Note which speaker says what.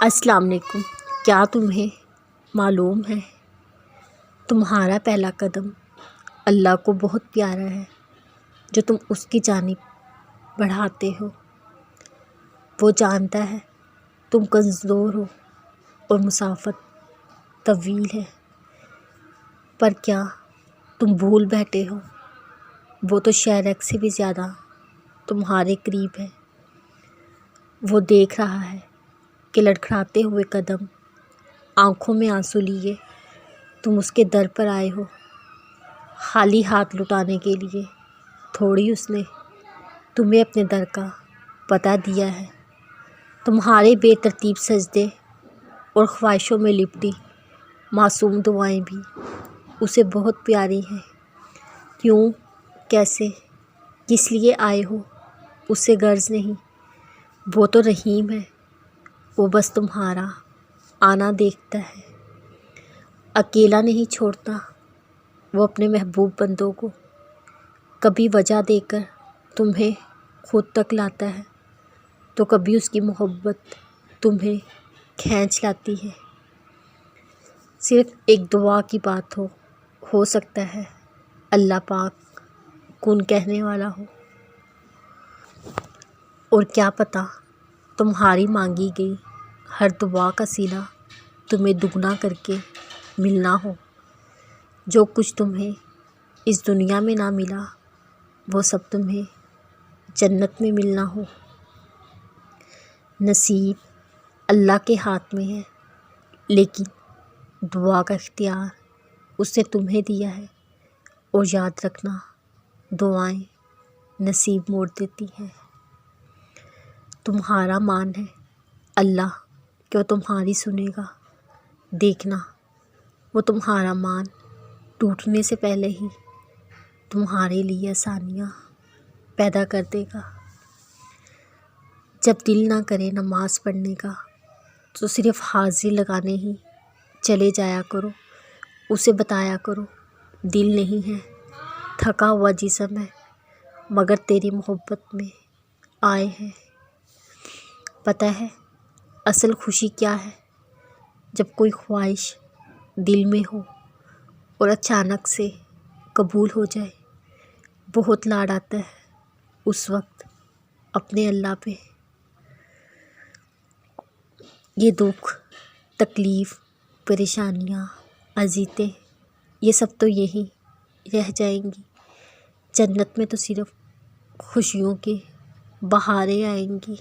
Speaker 1: السلام علیکم۔ کیا تمہیں معلوم ہے تمہارا پہلا قدم اللہ کو بہت پیارا ہے جو تم اس کی جانب بڑھاتے ہو۔ وہ جانتا ہے تم کمزور ہو اور مسافت طویل ہے، پر کیا تم بھول بیٹھے ہو وہ تو شہرک سے بھی زیادہ تمہارے قریب ہے۔ وہ دیکھ رہا ہے کہ لڑکھڑاتے ہوئے قدم، آنکھوں میں آنسو لیے تم اس کے در پر آئے ہو، خالی ہاتھ لٹانے کے لیے تھوڑی اس نے تمہیں اپنے در کا پتہ دیا ہے۔ تمہارے بے ترتیب سجدے اور خواہشوں میں لپٹی معصوم دعائیں بھی اسے بہت پیاری ہیں۔ کیوں، کیسے، کس لیے آئے ہو اسے غرض نہیں، وہ تو رحیم ہے، وہ بس تمہارا آنا دیکھتا ہے۔ اکیلا نہیں چھوڑتا وہ اپنے محبوب بندوں کو، کبھی وجہ دے کر تمہیں خود تک لاتا ہے تو کبھی اس کی محبت تمہیں کھینچ لاتی ہے۔ صرف ایک دعا کی بات ہو سکتا ہے اللہ پاک کن کہنے والا ہو، اور کیا پتہ تمہاری مانگی گئی ہر دعا کا صلہ تمہیں دگنا کر کے ملنا ہو۔ جو کچھ تمہیں اس دنیا میں نہ ملا وہ سب تمہیں جنت میں ملنا ہو۔ نصیب اللہ کے ہاتھ میں ہے، لیکن دعا کا اختیار اس نے تمہیں دیا ہے، اور یاد رکھنا دعائیں نصیب موڑ دیتی ہیں۔ تمہارا مان ہے اللہ کہ وہ تمہاری سنے گا، دیکھنا وہ تمہارا مان ٹوٹنے سے پہلے ہی تمہارے لیے آسانیاں پیدا کر دے گا۔ جب دل نہ کرے نماز پڑھنے کا تو صرف حاضری لگانے ہی چلے جایا کرو، اسے بتایا کرو دل نہیں ہے، تھکا ہوا جسم ہے، مگر تیری محبت میں آئے ہیں۔ پتہ ہے اصل خوشی کیا ہے؟ جب کوئی خواہش دل میں ہو اور اچانک سے قبول ہو جائے، بہت لاڈ آتا ہے اس وقت اپنے اللہ پہ۔ یہ دکھ، تکلیف، پریشانیاں، اذیتیں، یہ سب تو یہی رہ جائیں گی۔ جنت میں تو صرف خوشیوں کی بہاریں آئیں گی۔